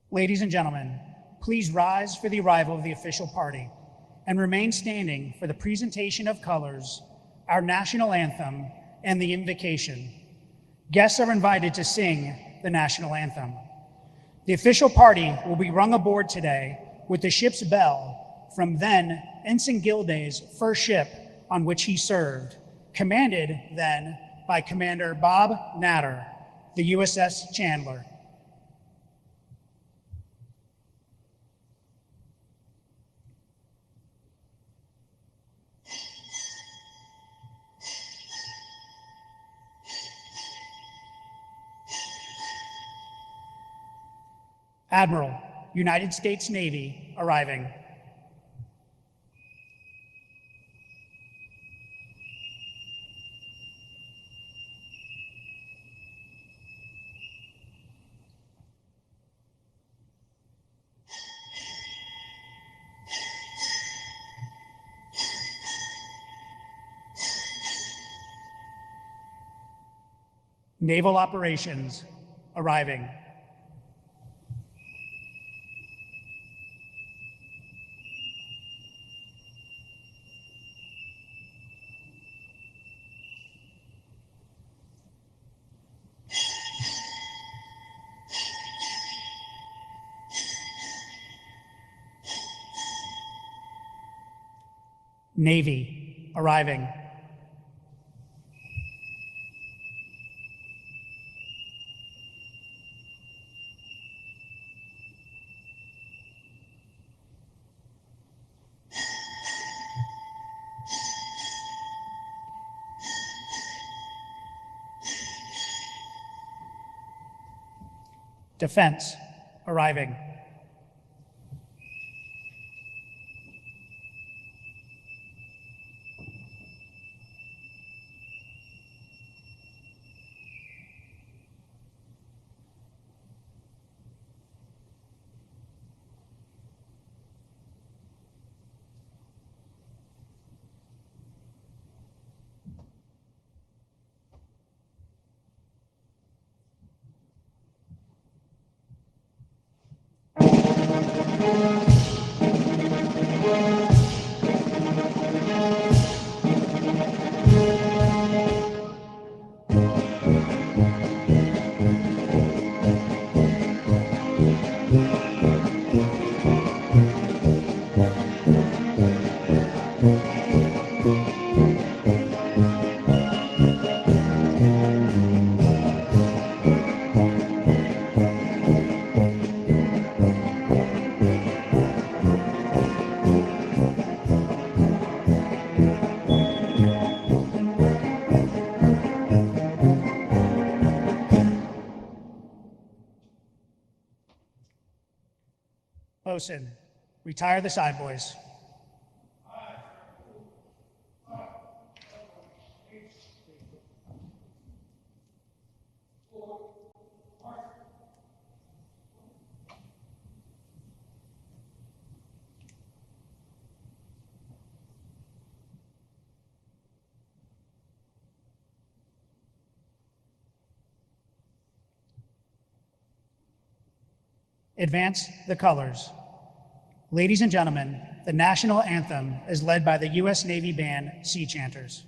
Ladies and gentlemen, please rise for the arrival of the official party and remain standing for the presentation of colors, our national anthem, and the invocation. Guests are invited to sing the national anthem. The official party will be rung aboard today with the ship's bell from then Ensign Gilday's first ship on which he served, commanded then by Commander Bob Natter, the USS Chandler. Admiral, United States Navy, arriving. Naval Operations, arriving. Navy, arriving. Defense, arriving. Bosun, retire the side boys. Advance the colors. Ladies and gentlemen, the national anthem is led by the U.S. Navy Band Sea Chanters.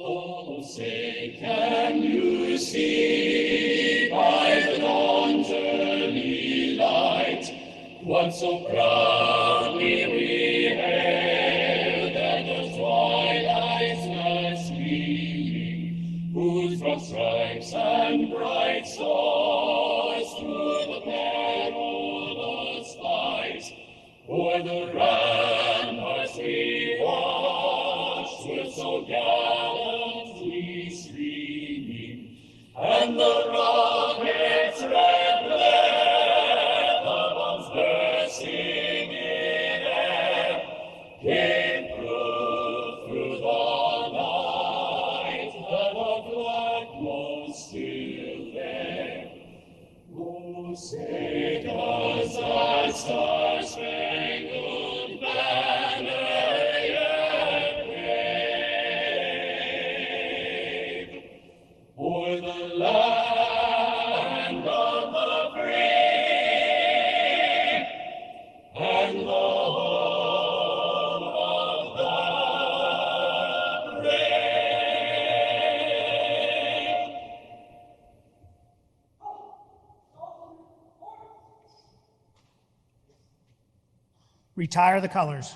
Oh, say, can you see by the dawn's early light what so proudly we hailed at the twilight's last gleaming, whose broad stripes and bright stars through the perilous fight By the ramparts we watched with so gallantly streaming, and the rockets' red glare, the bombs bursting in air, came through the night that our flag was still there. Oh, say does that star-spangled banner yet wave o'er the land of the free and the home of the brave? Retire the colors.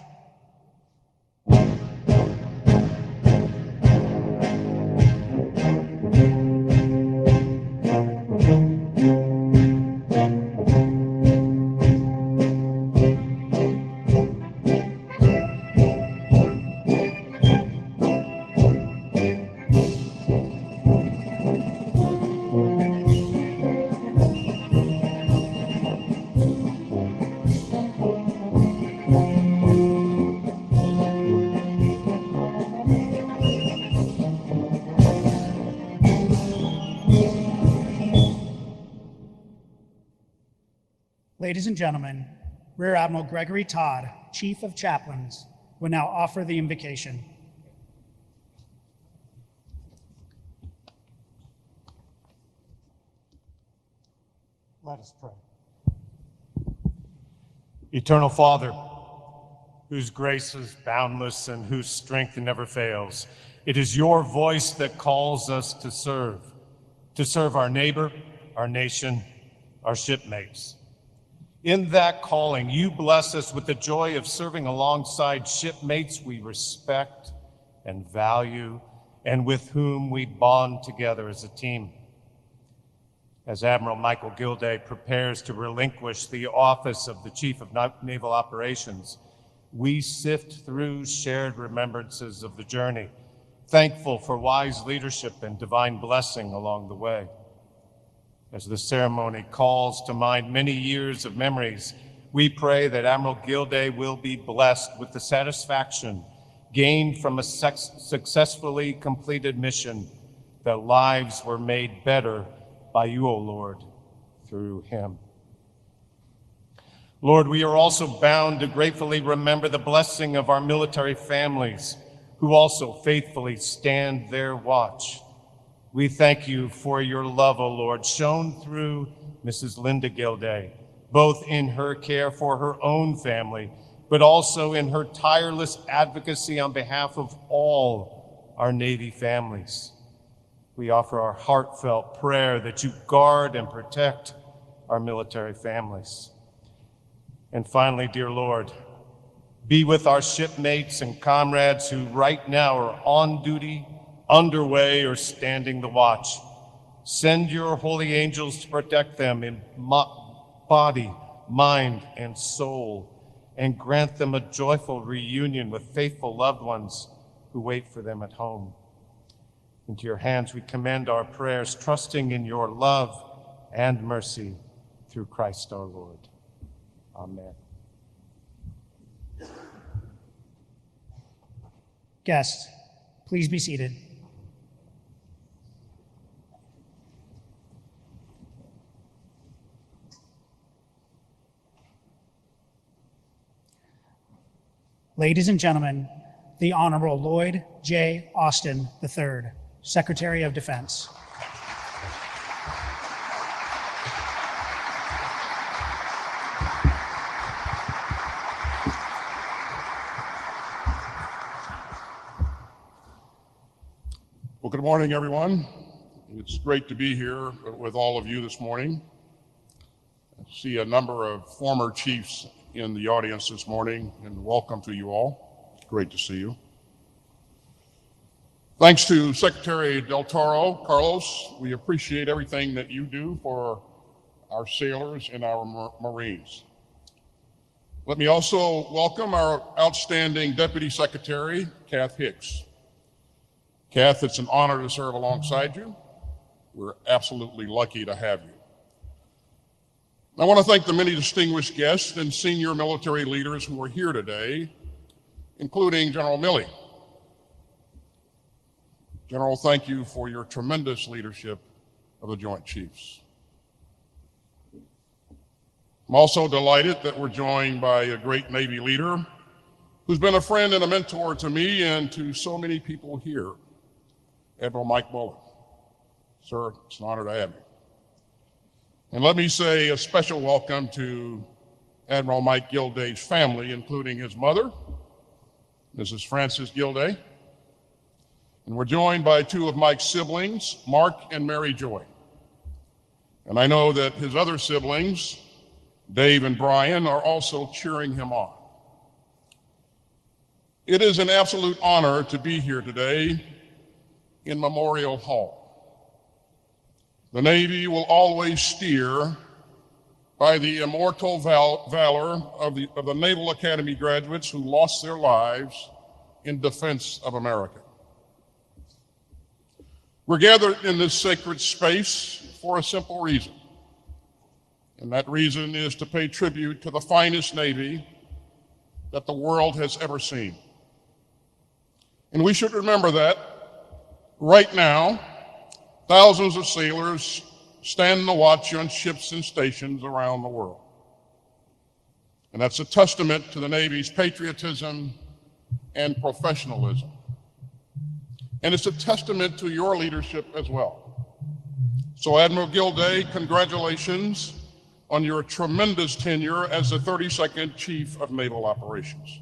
Ladies and gentlemen, Rear Admiral Gregory Todd, Chief of Chaplains, will now offer the invocation. Let us pray. Eternal Father, whose grace is boundless and whose strength never fails, it is your voice that calls us to serve our neighbor, our nation, our shipmates. In that calling, you bless us with the joy of serving alongside shipmates we respect and value, and with whom we bond together as a team. As Admiral Michael Gilday prepares to relinquish the office of the Chief of Naval Operations, we sift through shared remembrances of the journey, thankful for wise leadership and divine blessing along the way. As the ceremony calls to mind many years of memories, we pray that Admiral Gilday will be blessed with the satisfaction gained from a successfully completed mission, that lives were made better by you, O Lord, through him. Lord, we are also bound to gratefully remember the blessing of our military families, who also faithfully stand their watch. We thank you for your love, O Lord, shown through Mrs. Linda Gilday, both in her care for her own family, but also in her tireless advocacy on behalf of all our Navy families. We offer our heartfelt prayer that you guard and protect our military families. And finally, dear Lord, be with our shipmates and comrades who right now are on duty, underway, or standing the watch. Send your holy angels to protect them in body, mind, and soul, and grant them a joyful reunion with faithful loved ones who wait for them at home. Into your hands we commend our prayers, trusting in your love and mercy through Christ our Lord. Amen. Guests, please be seated. Ladies and gentlemen, the Honorable Lloyd J. Austin III, Secretary of Defense. Well, good morning, everyone. It's great to be here with all of you this morning. I see a number of former chiefs in the audience this morning, and welcome to you all. It's great to see you. Thanks to Secretary Del Toro, Carlos, we appreciate everything that you do for our sailors and our Marines. Let me also welcome our outstanding Deputy Secretary, Kath Hicks. Kath, it's an honor to serve alongside you. We're absolutely lucky to have you. I want to thank the many distinguished guests and senior military leaders who are here today, including General Milley. General, thank you for your tremendous leadership of the Joint Chiefs. I'm also delighted that we're joined by a great Navy leader who's been a friend and a mentor to me and to so many people here, Admiral Mike Muller. Sir, it's an honor to have you. And let me say a special welcome to Admiral Mike Gilday's family, including his mother, Mrs. Frances Gilday. And we're joined by two of Mike's siblings, Mark and Mary Joy. And I know that his other siblings, Dave and Brian, are also cheering him on. It is an absolute honor to be here today in Memorial Hall. The Navy will always steer by the immortal valor of the Naval Academy graduates who lost their lives in defense of America. We're gathered in this sacred space for a simple reason. And that reason is to pay tribute to the finest Navy that the world has ever seen. And we should remember that right now, thousands of sailors stand the watch on ships and stations around the world. And that's a testament to the Navy's patriotism and professionalism. And it's a testament to your leadership as well. So Admiral Gilday, congratulations on your tremendous tenure as the 32nd Chief of Naval Operations.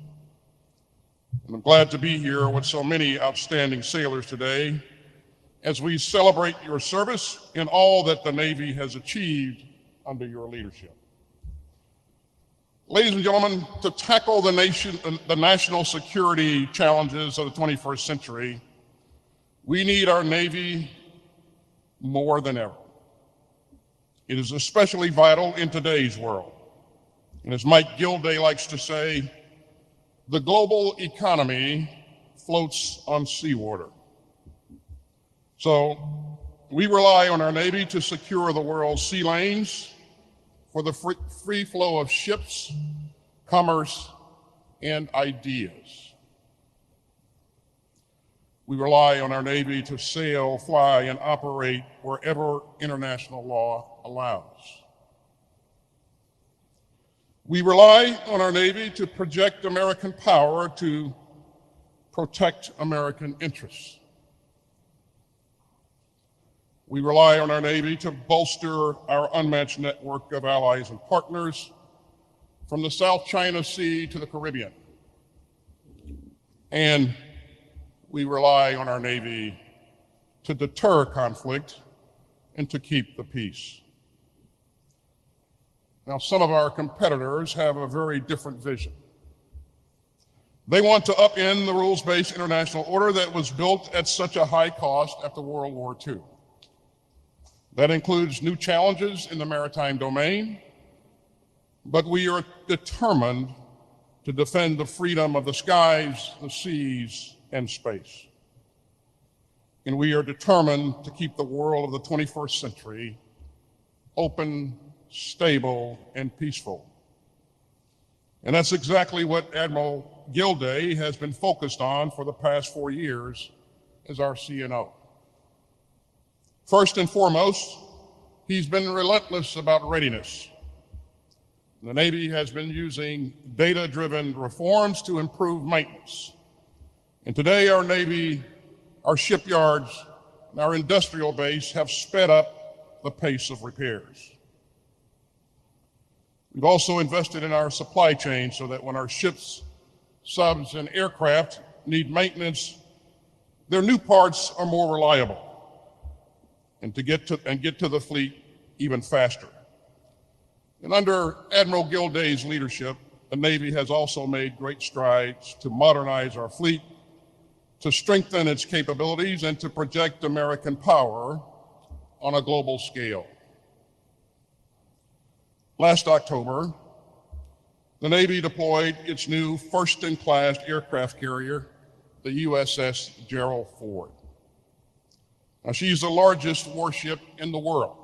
And I'm glad to be here with so many outstanding sailors today as we celebrate your service and all that the Navy has achieved under your leadership. Ladies and gentlemen, to tackle the national security challenges of the 21st century, we need our Navy more than ever. It is especially vital in today's world. And as Mike Gilday likes to say, the global economy floats on seawater. So we rely on our Navy to secure the world's sea lanes for the free flow of ships, commerce, and ideas. We rely on our Navy to sail, fly, and operate wherever international law allows. We rely on our Navy to project American power to protect American interests. We rely on our Navy to bolster our unmatched network of allies and partners from the South China Sea to the Caribbean. And we rely on our Navy to deter conflict and to keep the peace. Now, some of our competitors have a very different vision. They want to upend the rules-based international order that was built at such a high cost after World War II. That includes new challenges in the maritime domain, but we are determined to defend the freedom of the skies, the seas, and space. And we are determined to keep the world of the 21st century open, stable, and peaceful. And that's exactly what Admiral Gilday has been focused on for the past 4 years as our CNO. First and foremost, he's been relentless about readiness. The Navy has been using data-driven reforms to improve maintenance. And today our Navy, our shipyards, and our industrial base have sped up the pace of repairs. We've also invested in our supply chain so that when our ships, subs, and aircraft need maintenance, their new parts are more reliable and get to the fleet even faster. And under Admiral Gilday's leadership, the Navy has also made great strides to modernize our fleet, to strengthen its capabilities, and to project American power on a global scale. Last October, the Navy deployed its new first-in-class aircraft carrier, the USS Gerald Ford. Now, she's the largest warship in the world,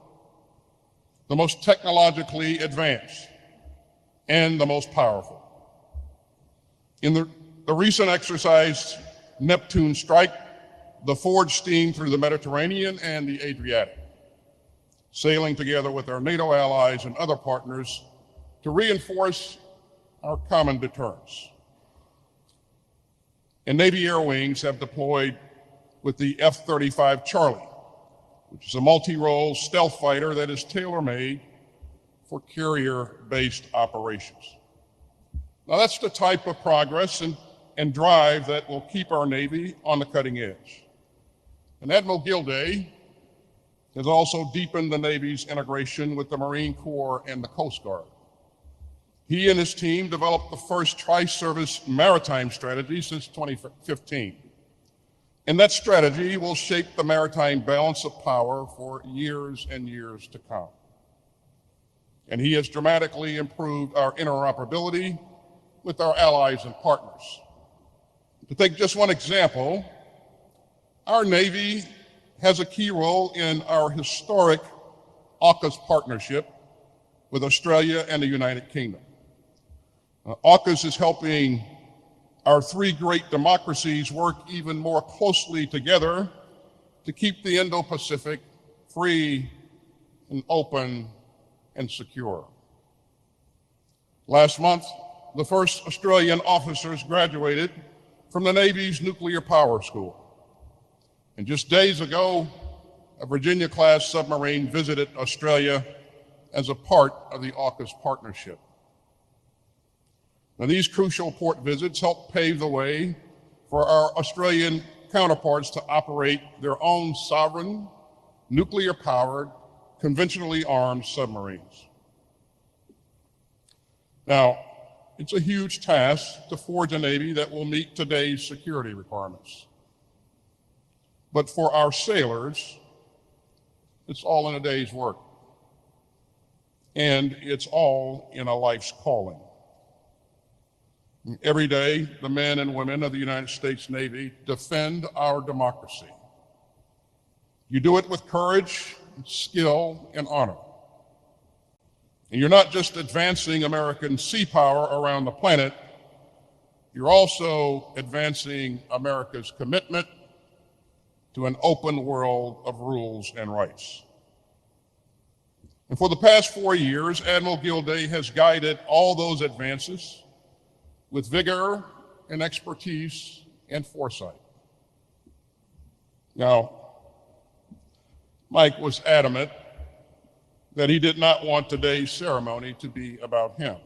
the most technologically advanced, and the most powerful. In the recent exercise, Neptune Strike, the Ford steamed through the Mediterranean and the Adriatic, sailing together with our NATO allies and other partners to reinforce our common deterrence. And Navy Air Wings have deployed with the F-35 Charlie, which is a multi-role stealth fighter that is tailor-made for carrier-based operations. Now, that's the type of progress and drive that will keep our Navy on the cutting edge. And Admiral Gilday has also deepened the Navy's integration with the Marine Corps and the Coast Guard. He and his team developed the first tri-service maritime strategy since 2015. And that strategy will shape the maritime balance of power for years and years to come. And he has dramatically improved our interoperability with our allies and partners. To take just one example, our Navy has a key role in our historic AUKUS partnership with Australia and the United Kingdom. AUKUS is helping our three great democracies work even more closely together to keep the Indo-Pacific free and open and secure. Last month, the first Australian officers graduated from the Navy's Nuclear Power School. And just days ago, a Virginia-class submarine visited Australia as a part of the AUKUS partnership. Now, these crucial port visits help pave the way for our Australian counterparts to operate their own sovereign, nuclear-powered, conventionally armed submarines. Now, it's a huge task to forge a Navy that will meet today's security requirements. But for our sailors, it's all in a day's work. And it's all in a life's calling. Every day, the men and women of the United States Navy defend our democracy. You do it with courage, skill, and honor. And you're not just advancing American sea power around the planet, you're also advancing America's commitment to an open world of rules and rights. And for the past 4 years, Admiral Gilday has guided all those advances with vigor and expertise and foresight. Now, Mike was adamant that he did not want today's ceremony to be about him.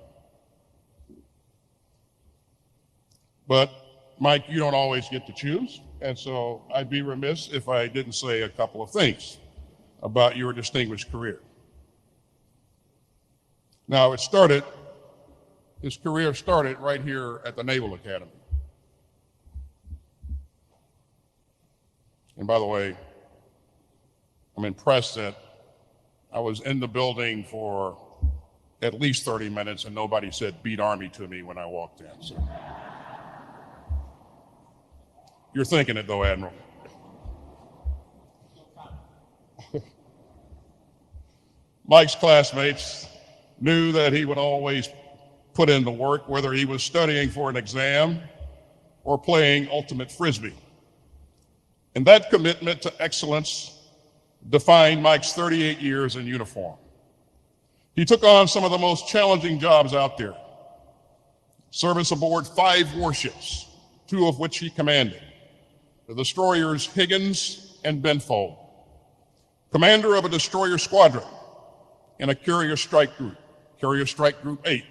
But Mike, you don't always get to choose, and so I'd be remiss if I didn't say a couple of things about your distinguished career. Now, his career started right here at the Naval Academy. And by the way, I'm impressed that I was in the building for at least 30 minutes and nobody said "beat Army" to me when I walked in. So. You're thinking it though, Admiral. Mike's classmates knew that he would always put in the work, whether he was studying for an exam or playing ultimate frisbee. And that commitment to excellence defined Mike's 38 years in uniform. He took on some of the most challenging jobs out there. Service aboard 5 warships, 2 of which he commanded, the destroyers Higgins and Benfold. Commander of a destroyer squadron in a carrier strike group, Carrier Strike Group 8.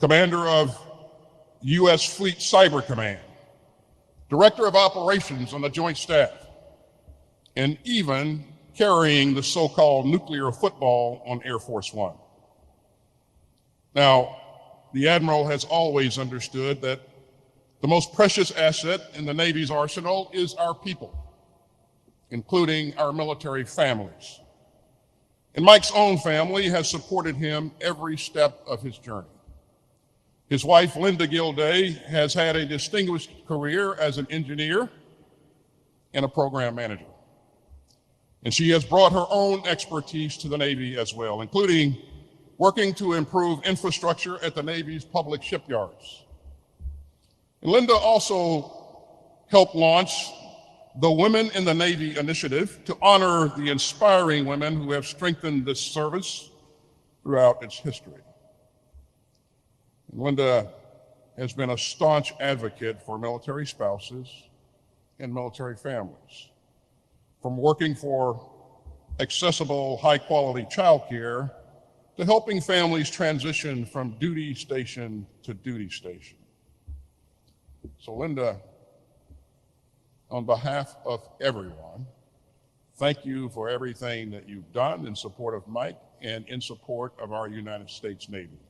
Commander of U.S. Fleet Cyber Command, Director of Operations on the Joint Staff, and even carrying the so-called nuclear football on Air Force One. Now, the Admiral has always understood that the most precious asset in the Navy's arsenal is our people, including our military families. And Mike's own family has supported him every step of his journey. His wife, Linda Gilday, has had a distinguished career as an engineer and a program manager. And she has brought her own expertise to the Navy as well, including working to improve infrastructure at the Navy's public shipyards. And Linda also helped launch the Women in the Navy initiative to honor the inspiring women who have strengthened this service throughout its history. And Linda has been a staunch advocate for military spouses and military families, from working for accessible, high-quality childcare to helping families transition from duty station to duty station. So Linda, on behalf of everyone, thank you for everything that you've done in support of Mike and in support of our United States Navy.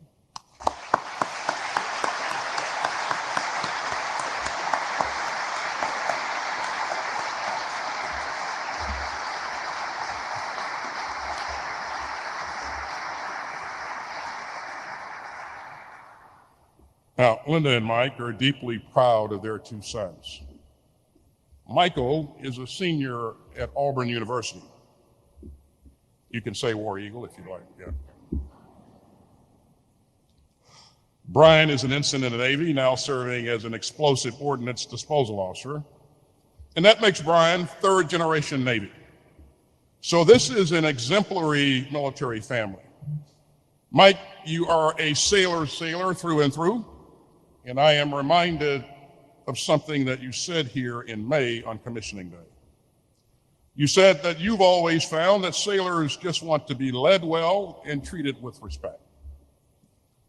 Now, Linda and Mike are deeply proud of their two sons. Michael is a senior at Auburn University. You can say War Eagle if you like, yeah. Brian is an ensign in the Navy, now serving as an explosive ordnance disposal officer. And that makes Brian third generation Navy. So this is an exemplary military family. Mike, you are a sailor through and through. And I am reminded of something that you said here in May on commissioning day. You said that you've always found that sailors just want to be led well and treated with respect.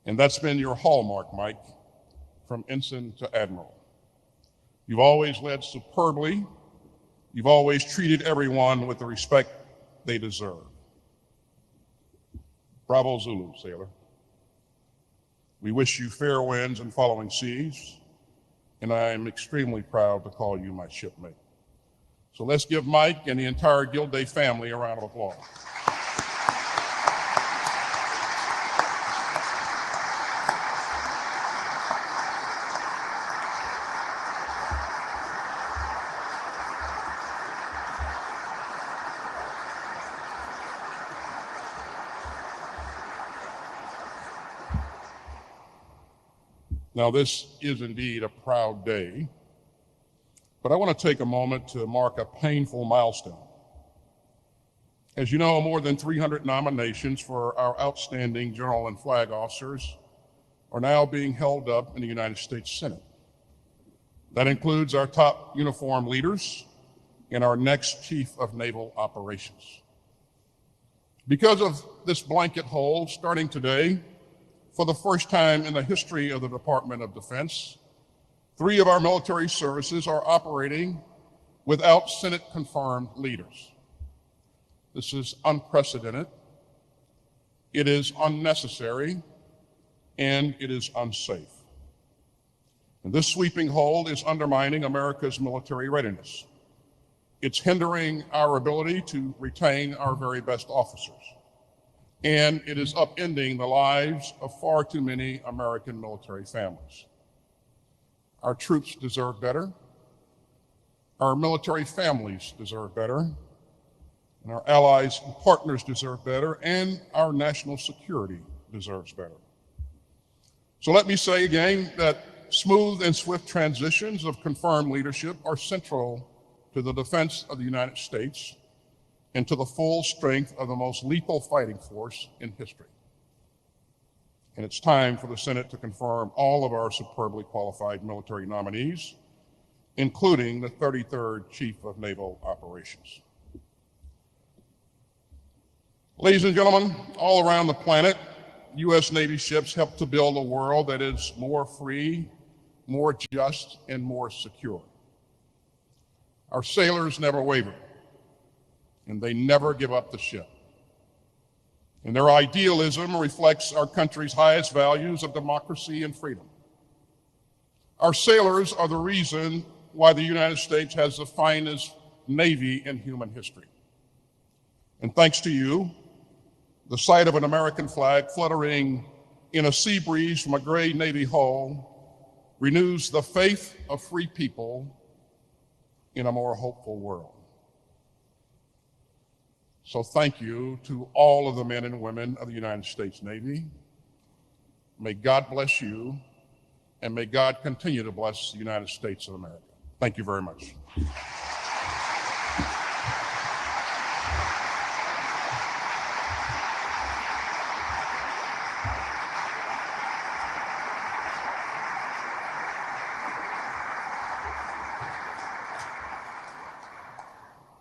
And that's been your hallmark, Mike, from ensign to admiral. You've always led superbly. You've always treated everyone with the respect they deserve. Bravo Zulu, sailor. We wish you fair winds and following seas, and I am extremely proud to call you my shipmate. So let's give Mike and the entire Gilday family a round of applause. Now, this is indeed a proud day, but I want to take a moment to mark a painful milestone. As you know, more than 300 nominations for our outstanding general and flag officers are now being held up in the United States Senate. That includes our top uniformed leaders and our next Chief of Naval Operations. Because of this blanket hold, starting today, for the first time in the history of the Department of Defense, 3 of our military services are operating without Senate-confirmed leaders. This is unprecedented, it is unnecessary, and it is unsafe. And this sweeping hold is undermining America's military readiness. It's hindering our ability to retain our very best officers. And it is upending the lives of far too many American military families. Our troops deserve better, our military families deserve better, and our allies and partners deserve better, and our national security deserves better. So let me say again that smooth and swift transitions of confirmed leadership are central to the defense of the United States and to the full strength of the most lethal fighting force in history. And it's time for the Senate to confirm all of our superbly qualified military nominees, including the 33rd Chief of Naval Operations. Ladies and gentlemen, all around the planet, U.S. Navy ships help to build a world that is more free, more just, and more secure. Our sailors never waver, and they never give up the ship. And their idealism reflects our country's highest values of democracy and freedom. Our sailors are the reason why the United States has the finest Navy in human history. And thanks to you, the sight of an American flag fluttering in a sea breeze from a gray Navy hull renews the faith of free people in a more hopeful world. So thank you to all of the men and women of the United States Navy. May God bless you, and may God continue to bless the United States of America. Thank you very much.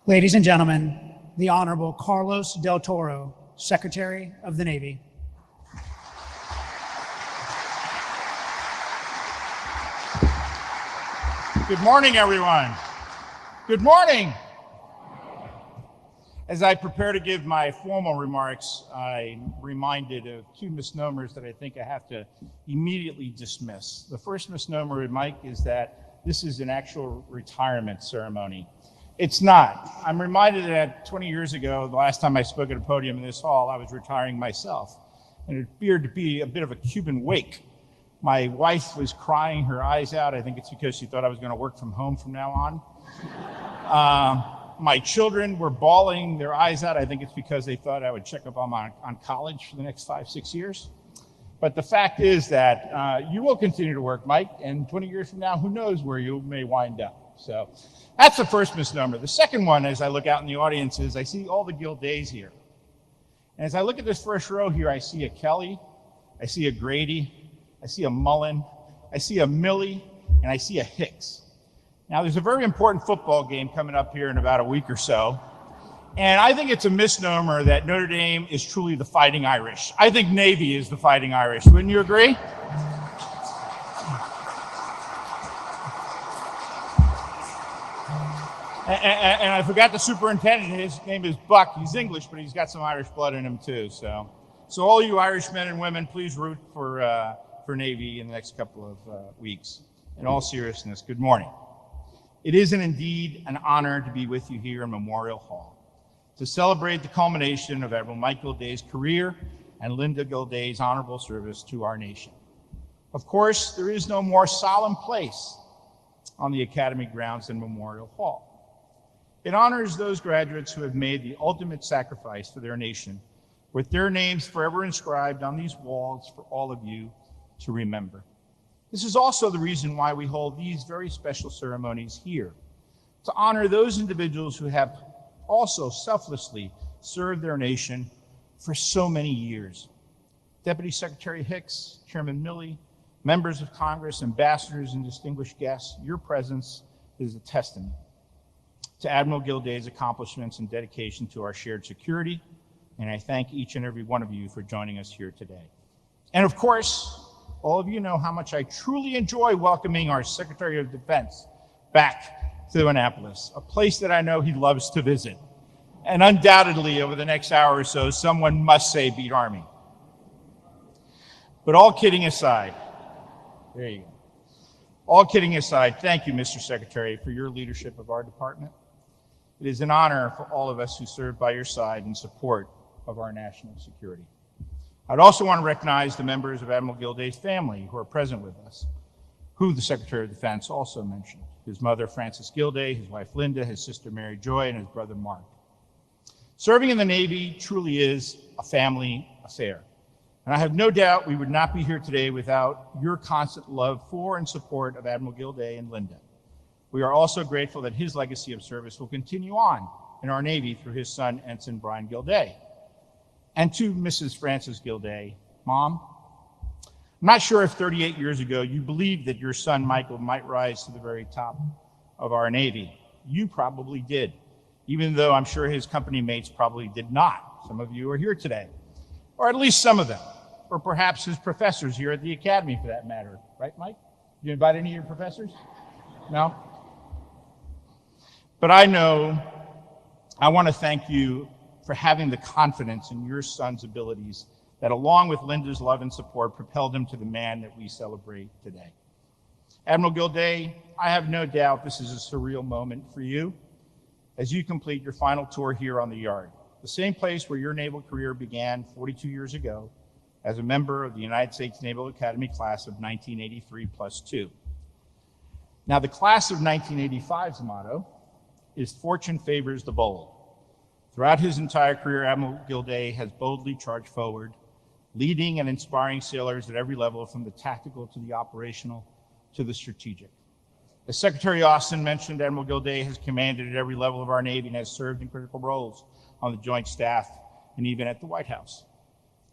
Ladies and gentlemen, the Honorable Carlos Del Toro, Secretary of the Navy. Good morning, everyone. Good morning. As I prepare to give my formal remarks, I'm reminded of two misnomers that I think I have to immediately dismiss. The first misnomer, Mike, is that this is an actual retirement ceremony. It's not. I'm reminded that 20 years ago, the last time I spoke at a podium in this hall, I was retiring myself, and it appeared to be a bit of a Cuban wake. My wife was crying her eyes out. I think it's because she thought I was going to work from home from now on. My children were bawling their eyes out. I think it's because they thought I would check up on college for the next 5-6 years. But the fact is that you will continue to work, Mike, and 20 years from now, who knows where you may wind up. So that's the first misnomer. The second one, as I look out in the audience, is I see all the Gildays here. And as I look at this first row here, I see a Kelly, I see a Grady, I see a Mullen, I see a Millie, and I see a Hicks. Now, there's a very important football game coming up here in about a week or so. And I think it's a misnomer that Notre Dame is truly the Fighting Irish. I think Navy is the Fighting Irish. Wouldn't you agree? And I forgot the superintendent. His name is Buck. He's English, but he's got some Irish blood in him too. So all you Irish men and women, please root for Navy in the next couple of weeks. In all seriousness, good morning. It is indeed an honor to be with you here in Memorial Hall to celebrate the culmination of Admiral Mike Gilday's career and Linda Gilday's honorable service to our nation. Of course, there is no more solemn place on the Academy grounds than Memorial Hall. It honors those graduates who have made the ultimate sacrifice for their nation, with their names forever inscribed on these walls for all of you to remember. This is also the reason why we hold these very special ceremonies here, to honor those individuals who have also selflessly served their nation for so many years. Deputy Secretary Hicks, Chairman Milley, members of Congress, ambassadors, and distinguished guests, your presence is a testament to Admiral Gilday's accomplishments and dedication to our shared security, and I thank each and every one of you for joining us here today. And of course, all of you know how much I truly enjoy welcoming our Secretary of Defense back to Annapolis, a place that I know he loves to visit. And undoubtedly, over the next hour or so, someone must say beat Army. But all kidding aside, there you go. All kidding aside, thank you, Mr. Secretary, for your leadership of our department. It is an honor for all of us who serve by your side in support of our national security. I'd also want to recognize the members of Admiral Gilday's family who are present with us, who the Secretary of Defense also mentioned. His mother, Frances Gilday, his wife, Linda, his sister, Mary Joy, and his brother, Mark. Serving in the Navy truly is a family affair. And I have no doubt we would not be here today without your constant love for and support of Admiral Gilday and Linda. We are also grateful that his legacy of service will continue on in our Navy through his son, Ensign Brian Gilday. And to Mrs. Frances Gilday, Mom, I'm not sure if 38 years ago you believed that your son Michael might rise to the very top of our Navy. You probably did, even though I'm sure his company mates probably did not. Some of you are here today, or at least some of them, or perhaps his professors here at the Academy for that matter. Right, Mike? Did you invite any of your professors? No? But I know I want to thank you for having the confidence in your son's abilities that, along with Linda's love and support, propelled him to the man that we celebrate today. Admiral Gilday, I have no doubt this is a surreal moment for you as you complete your final tour here on the yard, the same place where your naval career began 42 years ago, as a member of the United States Naval Academy class of 1983 +2. Now, the class of 1985's motto is "Fortune favors the bold." Throughout his entire career, Admiral Gilday has boldly charged forward, leading and inspiring sailors at every level, from the tactical to the operational to the strategic. As Secretary Austin mentioned, Admiral Gilday has commanded at every level of our Navy and has served in critical roles on the Joint Staff and even at the White House.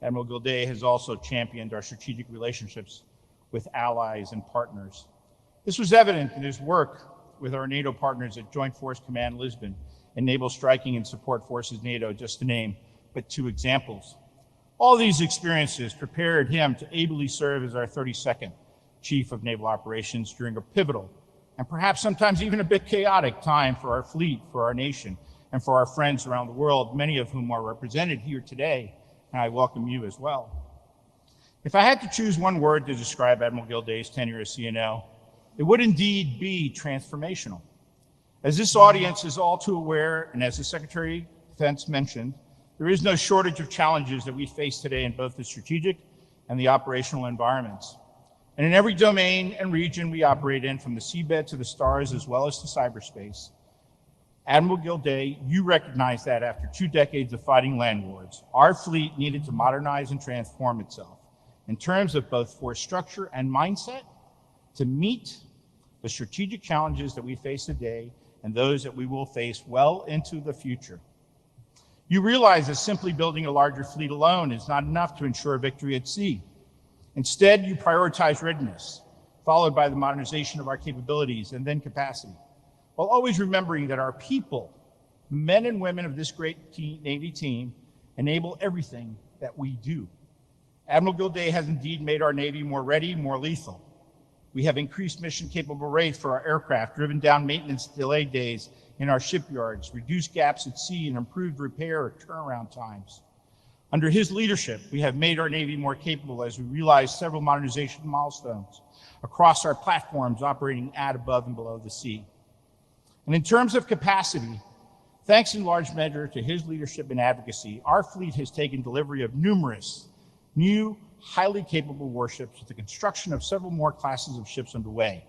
Admiral Gilday has also championed our strategic relationships with allies and partners. This was evident in his work with our NATO partners at Joint Force Command Lisbon and Naval Striking and Support Forces NATO, just to name but two examples. All these experiences prepared him to ably serve as our 32nd Chief of Naval Operations during a pivotal and perhaps sometimes even a bit chaotic time for our fleet, for our nation, and for our friends around the world, many of whom are represented here today, and I welcome you as well. If I had to choose one word to describe Admiral Gilday's tenure as CNO, it would indeed be transformational. As this audience is all too aware, and as the Secretary of Defense mentioned, there is no shortage of challenges that we face today in both the strategic and the operational environments. And in every domain and region we operate in, from the seabed to the stars as well as to cyberspace, Admiral Gilday, you recognize that after 2 decades of fighting land wars, our fleet needed to modernize and transform itself in terms of both force structure and mindset to meet the strategic challenges that we face today and those that we will face well into the future. You realize that simply building a larger fleet alone is not enough to ensure victory at sea. Instead, you prioritize readiness, followed by the modernization of our capabilities and then capacity, while always remembering that our people, men and women of this great Navy team, enable everything that we do. Admiral Gilday has indeed made our Navy more ready, more lethal. We have increased mission-capable rates for our aircraft, driven down maintenance delay days in our shipyards, reduced gaps at sea, and improved repair or turnaround times. Under his leadership, we have made our Navy more capable as we realize several modernization milestones across our platforms operating at, above, and below the sea. And in terms of capacity, thanks in large measure to his leadership and advocacy, our fleet has taken delivery of numerous new, highly capable warships, with the construction of several more classes of ships underway,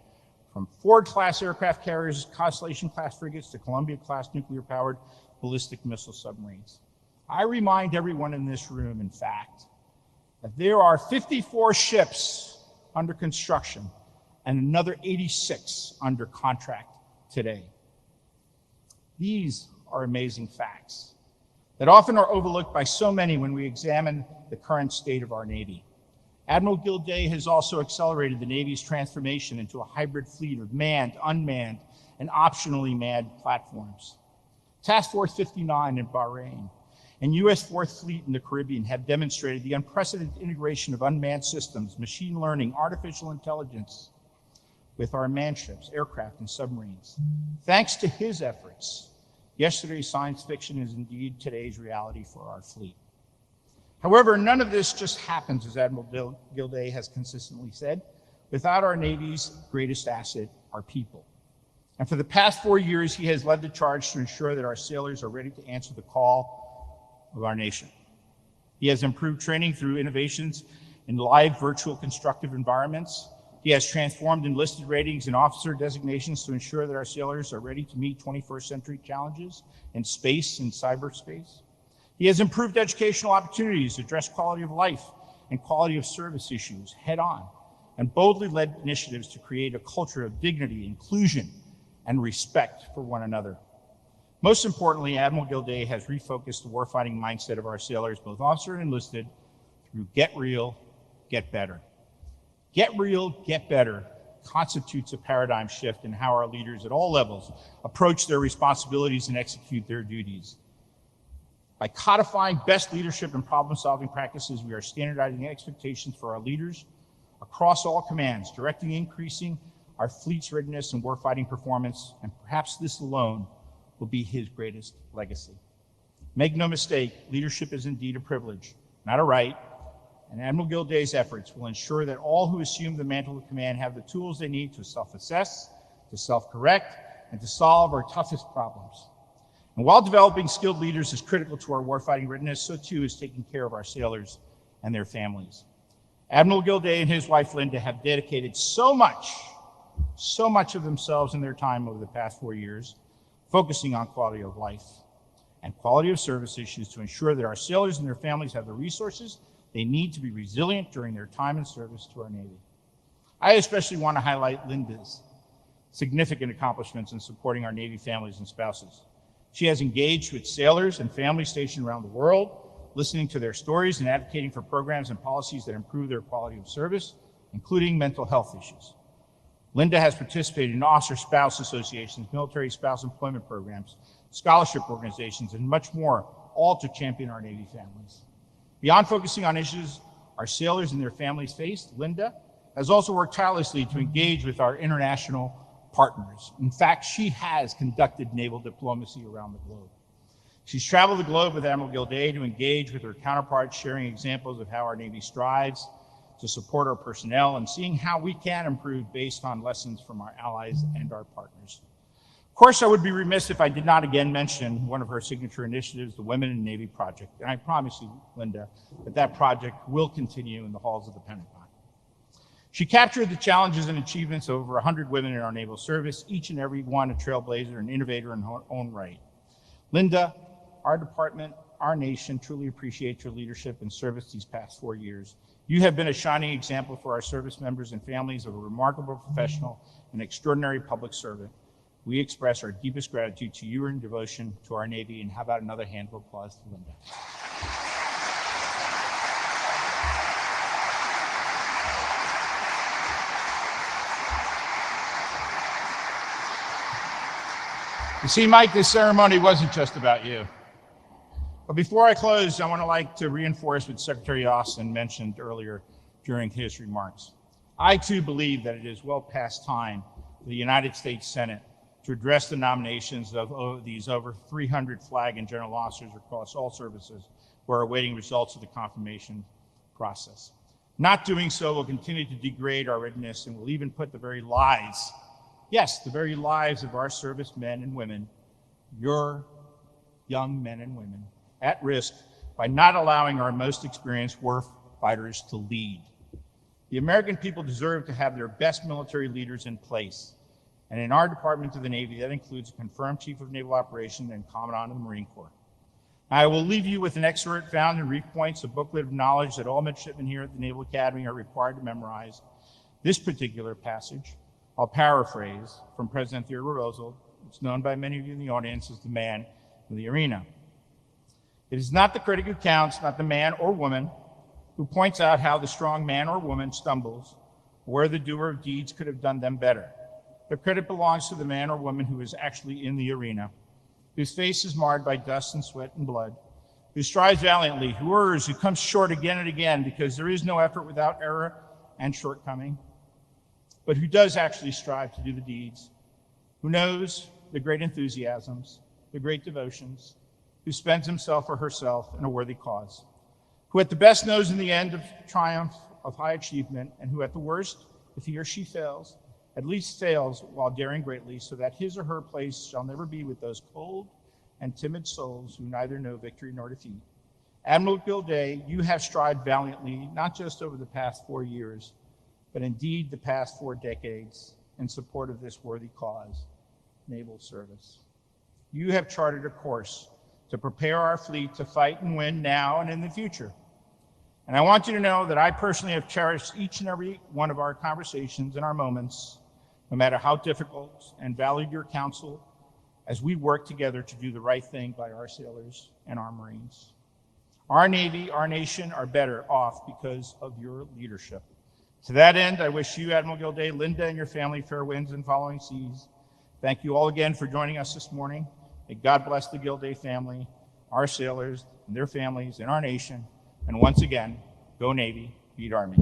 from Ford-class aircraft carriers, Constellation-class frigates, to Columbia-class nuclear-powered ballistic missile submarines. I remind everyone in this room, in fact, that there are 54 ships under construction and another 86 under contract today. These are amazing facts that often are overlooked by so many when we examine the current state of our Navy. Admiral Gilday has also accelerated the Navy's transformation into a hybrid fleet of manned, unmanned, and optionally manned platforms. Task Force 59 in Bahrain and U.S. Fourth Fleet in the Caribbean have demonstrated the unprecedented integration of unmanned systems, machine learning, artificial intelligence with our manned ships, aircraft, and submarines. Thanks to his efforts, yesterday's science fiction is indeed today's reality for our fleet. However, none of this just happens, as Admiral Gilday has consistently said, without our Navy's greatest asset, our people. And for the past 4 years, he has led the charge to ensure that our sailors are ready to answer the call of our nation. He has improved training through innovations in live virtual constructive environments. He has transformed enlisted ratings and officer designations to ensure that our sailors are ready to meet 21st century challenges in space and cyberspace. He has improved educational opportunities, addressed quality of life and quality of service issues head on, and boldly led initiatives to create a culture of dignity, inclusion, and respect for one another. Most importantly, Admiral Gilday has refocused the warfighting mindset of our sailors, both officer and enlisted, through Get Real, Get Better. Get Real, Get Better constitutes a paradigm shift in how our leaders at all levels approach their responsibilities and execute their duties. By codifying best leadership and problem-solving practices, we are standardizing expectations for our leaders across all commands, directing and increasing our fleet's readiness and warfighting performance, and perhaps this alone will be his greatest legacy. Make no mistake, leadership is indeed a privilege, not a right, and Admiral Gilday's efforts will ensure that all who assume the mantle of command have the tools they need to self-assess, to self-correct, and to solve our toughest problems. And while developing skilled leaders is critical to our warfighting readiness, so too is taking care of our sailors and their families. Admiral Gilday and his wife Linda have dedicated so much of themselves and their time over the past 4 years, focusing on quality of life and quality of service issues to ensure that our sailors and their families have the resources they need to be resilient during their time in service to our Navy. I especially want to highlight Linda's significant accomplishments in supporting our Navy families and spouses. She has engaged with sailors and families stationed around the world, listening to their stories and advocating for programs and policies that improve their quality of service, including mental health issues. Linda has participated in officer spouse associations, military spouse employment programs, scholarship organizations, and much more, all to champion our Navy families. Beyond focusing on issues our sailors and their families faced, Linda has also worked tirelessly to engage with our international partners. In fact, she has conducted naval diplomacy around the globe. She's traveled the globe with Admiral Gilday to engage with her counterparts, sharing examples of how our Navy strives to support our personnel and seeing how we can improve based on lessons from our allies and our partners. Of course, I would be remiss if I did not again mention one of her signature initiatives, the Women in Navy Project. And I promise you, Linda, that project will continue in the halls of the Pentagon. She captured the challenges and achievements of over 100 women in our naval service, each and every one a trailblazer and innovator in her own right. Linda, our department, our nation truly appreciates your leadership and service these past 4 years. You have been a shining example for our service members and families of a remarkable professional and extraordinary public servant. We express our deepest gratitude to you and devotion to our Navy, and how about another hand of applause to Linda. You see, Mike, this ceremony wasn't just about you. But before I close, I want to reinforce what Secretary Austin mentioned earlier during his remarks. I too believe that it is well past time for the United States Senate to address the nominations of these over 300 flag and general officers across all services who are awaiting results of the confirmation process. Not doing so will continue to degrade our readiness and will even put the very lives, yes, the very lives of our servicemen and women, your young men and women, at risk by not allowing our most experienced war fighters to lead. The American people deserve to have their best military leaders in place. And in our Department of the Navy, that includes a confirmed Chief of Naval Operations and Commandant of the Marine Corps. I will leave you with an excerpt found in Reef Points, a booklet of knowledge that all midshipmen here at the Naval Academy are required to memorize. This particular passage, I'll paraphrase from President Theodore Roosevelt. It's known by many of you in the audience as the man in the arena. It is not the critic who counts, not the man or woman who points out how the strong man or woman stumbles, or where the doer of deeds could have done them better. The credit belongs to the man or woman who is actually in the arena, whose face is marred by dust and sweat and blood, who strives valiantly, who errs, who comes short again and again, because there is no effort without error and shortcoming, but who does actually strive to do the deeds, who knows the great enthusiasms, the great devotions, who spends himself or herself in a worthy cause, who at the best knows in the end of triumph of high achievement, and who at the worst, if he or she fails, at least fails while daring greatly, so that his or her place shall never be with those cold and timid souls who neither know victory nor defeat. Admiral Gilday, you have strived valiantly, not just over the past 4 years, but indeed the past 4 decades in support of this worthy cause, naval service. You have charted a course to prepare our fleet to fight and win now and in the future. And I want you to know that I personally have cherished each and every one of our conversations and our moments, no matter how difficult, and valued your counsel as we work together to do the right thing by our sailors and our Marines. Our Navy, our nation are better off because of your leadership. To that end, I wish you, Admiral Gilday, Linda, and your family fair winds and following seas. Thank you all again for joining us this morning. May God bless the Gilday family, our sailors, and their families, and our nation. And once again, go Navy, beat Army.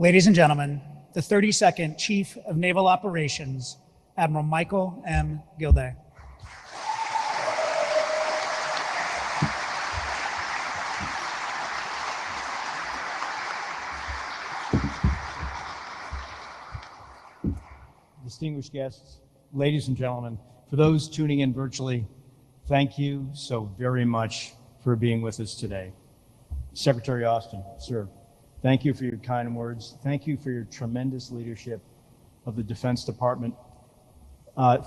Ladies and gentlemen, the 32nd Chief of Naval Operations, Admiral Michael M. Gilday. distinguished guests, ladies and gentlemen, for those tuning in virtually, thank you so very much for being with us today. Secretary Austin, sir, thank you for your kind words. Thank you for your tremendous leadership of the Defense Department.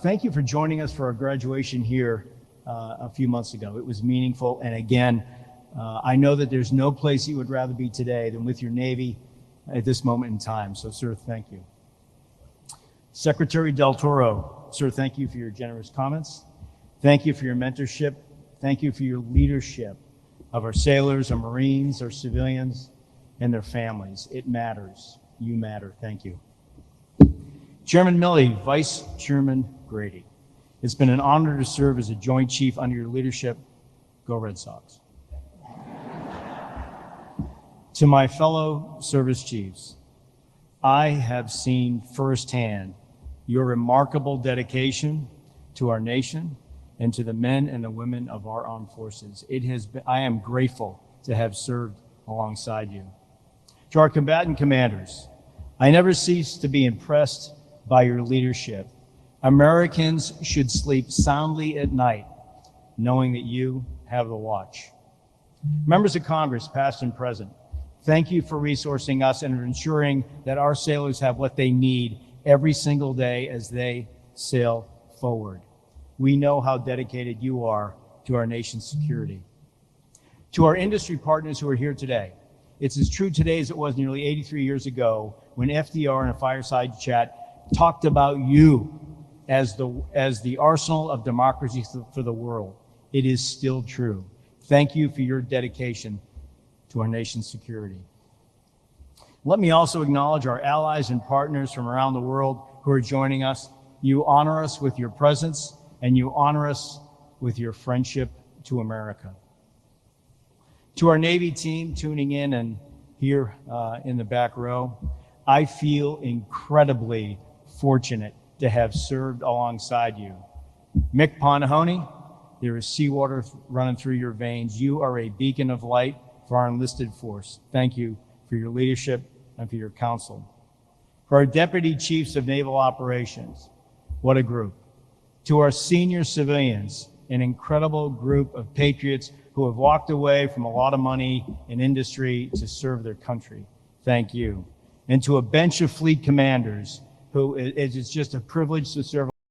Thank you for joining us for our graduation here a few months ago. It was meaningful, and again, I know that there's no place you would rather be today than with your Navy at this moment in time. So, sir, thank you. Secretary Del Toro, sir, thank you for your generous comments. Thank you for your mentorship. Thank you for your leadership of our sailors, our Marines, our civilians, and their families. It matters. You matter. Thank you. Chairman Milley, Vice Chairman Grady, it's been an honor to serve as a Joint Chief under your leadership. Go Red Sox. To my fellow service chiefs, I have seen firsthand your remarkable dedication to our nation and to the men and the women of our armed forces. I am grateful to have served alongside you. To our combatant commanders, I never cease to be impressed by your leadership. Americans should sleep soundly at night, knowing that you have the watch. Members of Congress, past and present, thank you for resourcing us and ensuring that our sailors have what they need every single day as they sail forward. We know how dedicated you are to our nation's security. To our industry partners who are here today, it's as true today as it was nearly 83 years ago when FDR in a fireside chat talked about you as the arsenal of democracy for the world. It is still true. Thank you for your dedication to our nation's security. Let me also acknowledge our allies and partners from around the world who are joining us. You honor us with your presence, and you honor us with your friendship to America. To our Navy team tuning in and here in the back row, I feel incredibly fortunate to have served alongside you. Mick Ponahoney, there is seawater running through your veins. You are a beacon of light for our enlisted force. Thank you for your leadership and for your counsel. For our Deputy Chiefs of Naval Operations, what a group. To our senior civilians, an incredible group of patriots who have walked away from a lot of money in industry to serve their country. Thank you. And to a bench of fleet commanders who it is just a privilege to serve